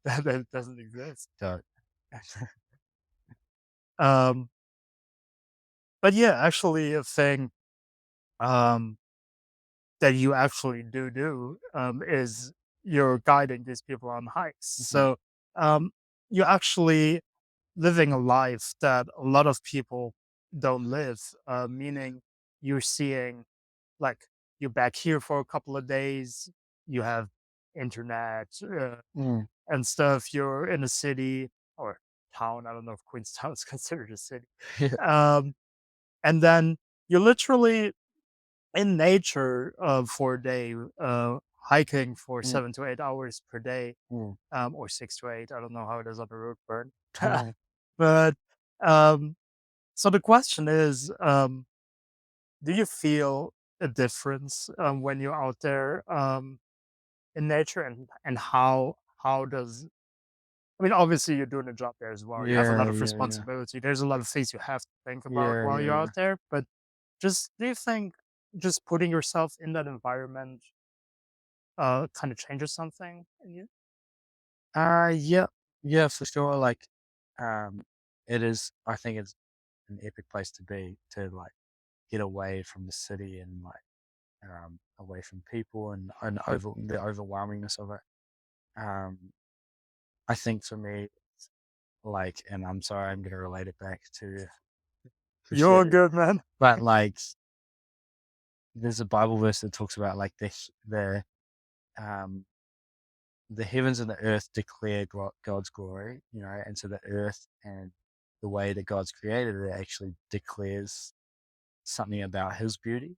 that it doesn't exist. Don't. Um, but yeah, actually, a thing um, that you actually do is you're guiding these people on hikes. Mhm. So you're actually living a life that a lot of people don't live, meaning you're seeing like you're back here for a couple of days, you have internet Mm. and stuff, you're in a city or town. I don't know if Queenstown is considered a city. Yeah. Um, and then you're literally in nature for a day, hiking for Mm. 7 to 8 hours per day, Mm. or 6 to 8. I don't know how it is on the road burn. Mm. But um, So the question is, do you feel a difference when you're out there in nature, and how does I mean, obviously you're doing a job there as well. You have a lot Yeah, of yeah, yeah. responsibility. There's a lot of things you have to think about Yeah, while you're yeah, out there. But just do you think just putting yourself in that environment kind of changes something in you? yeah, yeah, for sure. Like, um, it is. I think it's an epic place to be, to like get away from the city and like away from people and over the overwhelmingness of it. Um, I think for me, like, and I'm sorry, I'm gonna relate it back to You're Christianity, good, man. but like, there's a Bible verse that talks about like um the heavens and the earth declare God's glory, you know, and so the earth and the way that God's created it actually declares something about His beauty.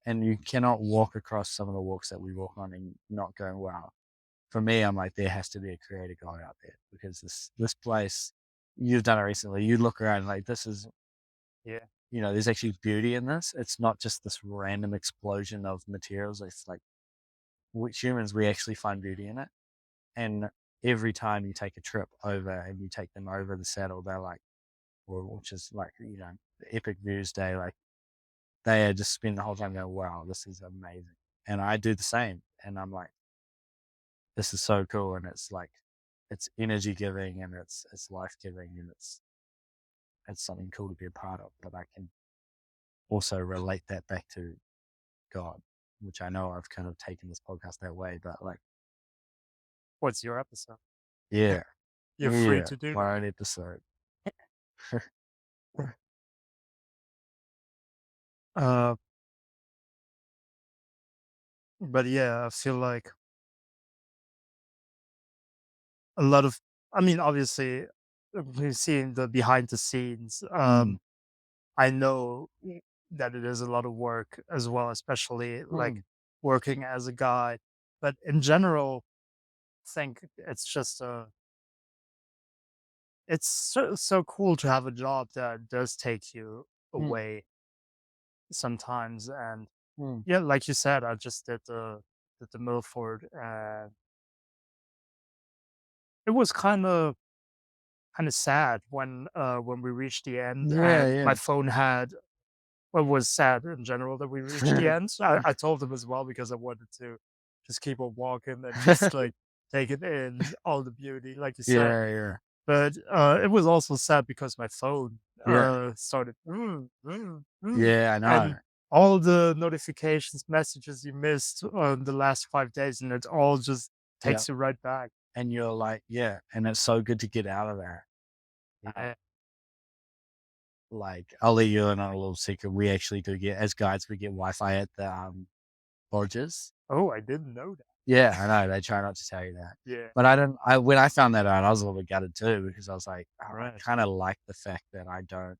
And you cannot walk across some of the walks that we walk on and not go, wow. For me, I'm like, there has to be a creator God out there, because this place, you've done it recently. You look around like, this is, Yeah. you know, there's actually beauty in this. It's not just this random explosion of materials. It's like, humans, we actually find beauty in it. And every time you take a trip over and you take them over the saddle, they're like, or which is like, you know, the epic views day, like they are just spend the whole time going, wow, this is amazing. And I do the same. And I'm like, this is so cool. And it's like, it's energy giving and it's life giving and it's something cool to be a part of. But I can also relate that back to God, which I know I've kind of taken this podcast that way, but like, What's your episode? yeah, You're free yeah, to do my own episode. that. Uh, but yeah, I feel like a lot of, I mean, obviously, we've seen the behind the scenes. Mm, I know that it is a lot of work as well, especially like mm, working as a guide. But in general, I think it's just it's so cool to have a job that does take you mm, away sometimes. And mm. yeah, like you said, I just did the Milford, and it was kind of sad when we reached the end, Yeah, and my yeah. phone had, well, it was sad in general that we reached the end. So I told him as well, because I wanted to just keep on walking and just like take it in all the beauty, like you said. Yeah, yeah. But it was also sad because my phone Yeah. started Yeah, I know. and all the notifications, messages you missed on the last 5 days, and it all just Yeah. takes you right back. And you're like, yeah, and it's so good to get out of there. Uh, Yeah. like, I'll let you in on a little secret. We actually do get, as guides, we get Wi-Fi at the lodges. Oh, I didn't know that. Yeah, I know. They try not to tell you that. Yeah. But I don't, when I found that out, I was a little bit gutted too, because I was like, oh, I Right. kind of like the fact that I don't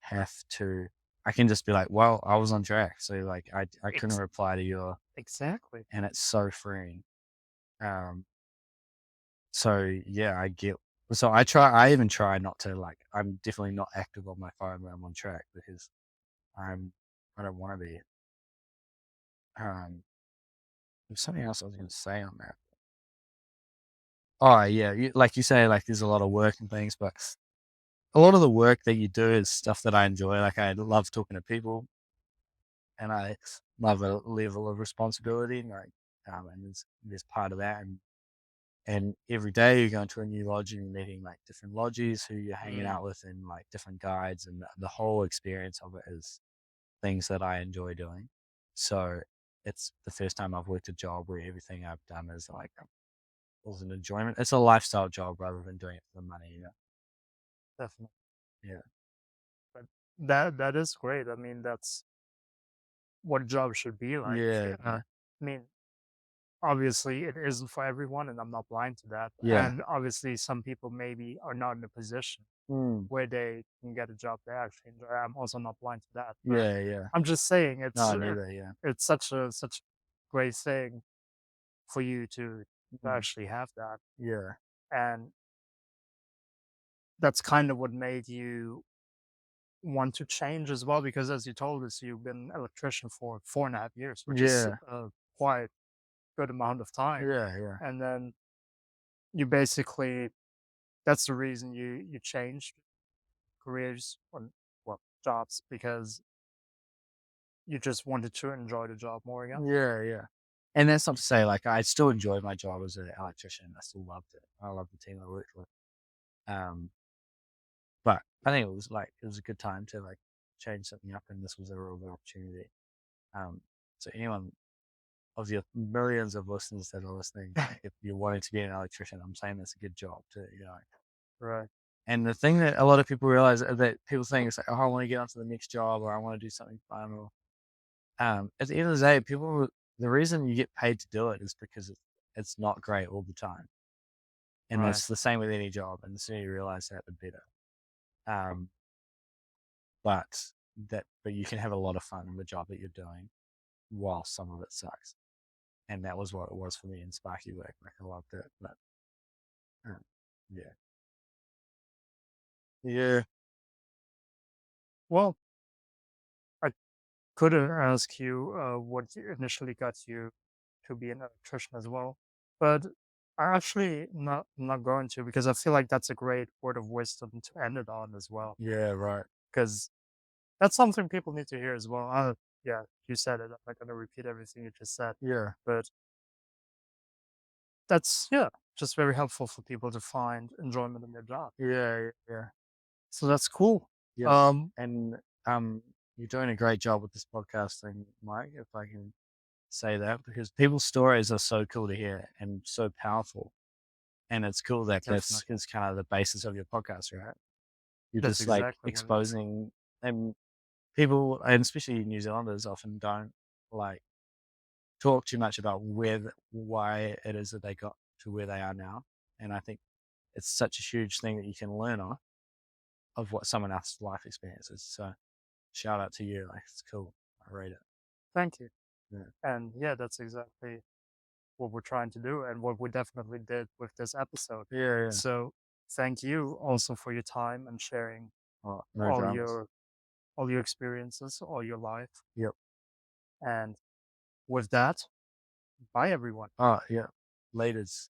have to, I can just be like, well, I was on track. So like, I couldn't Ex- reply to your, exactly. and it's so freeing. Um, So yeah, I get. So I even try not to, like, I'm definitely not active on my phone when I'm on track, because I don't want to be. There's something else I was going to say on that. Oh yeah, like you say, like there's a lot of work and things, but a lot of the work that you do is stuff that I enjoy. Like I love talking to people, and I love a level of responsibility, and like, and there's part of that, and every day you're going to a new lodge and you're meeting like different lodges who you're hanging Mm. out with, and like different guides, and the whole experience of it is things that I enjoy doing. So it's the first time I've worked a job where everything I've done is like, was an enjoyment. It's a lifestyle job rather than doing it for the money, you know? Definitely. Yeah. But that is great. I mean, that's what a job should be like. Yeah. I mean, obviously, it isn't for everyone, and I'm not blind to that. Yeah. And obviously, some people maybe are not in a position Mm. where they can get a job they actually enjoy. I'm also not blind to that. But Yeah. Yeah. I'm just saying, No, neither. Yeah. it's such a great thing for you to Mm. actually have that, Yeah. and that's kind of what made you want to change as well, because as you told us, you've been an electrician for 4.5 years, which is a quite good amount of time. Yeah. And then you basically, that's the reason you changed careers or, well, jobs, because you just wanted to enjoy the job more again. Yeah. And that's not to say, like, I still enjoyed my job as an electrician. I still loved it. I loved the team I worked with. But I think it was a good time to like change something up, and this was a real good opportunity. So anyone of your millions of listeners that are listening, if you're wanting to be an electrician, I'm saying that's a good job to, Right. And the thing that a lot of people realize that people think is like, oh, I want to get onto the next job, or I want to do something fun, or at the end of the day, the reason you get paid to do it is because it's not great all the time, and Right. it's the same with any job. And the sooner you realize that, the better. But you can have a lot of fun in the job that you're doing, while some of it sucks. And that was what it was for me in Sparky work. Like, I loved it, but yeah. Well, I could ask you what initially got you to be an electrician as well, but I actually not going to, because I feel like that's a great word of wisdom to end it on as well, Yeah, right. because that's something people need to hear as well. Yeah, you said it. I'm not going to repeat everything you just said, Yeah, but that's, just very helpful for people to find enjoyment in their job. yeah. So that's cool. Yeah. And you're doing a great job with this podcast thing, Mike, if I can say that, because people's stories are so cool to hear and so powerful. And it's cool that that's Definitely. is kind of the basis of your podcast, right? You're That's just like exactly what it is. exposing, and people, and especially New Zealanders, often don't like talk too much about why it is that they got to where they are now. And I think it's such a huge thing that you can learn of what someone else's life experience is. So shout out to you. Like, it's cool. I rate it. Thank you. Yeah. And that's exactly what we're trying to do, and what we definitely did with this episode. Yeah. So thank you also for your time and sharing Oh, no all dramas. your experiences, all your life. Yep. And with that, bye everyone. Oh, yeah. Laters.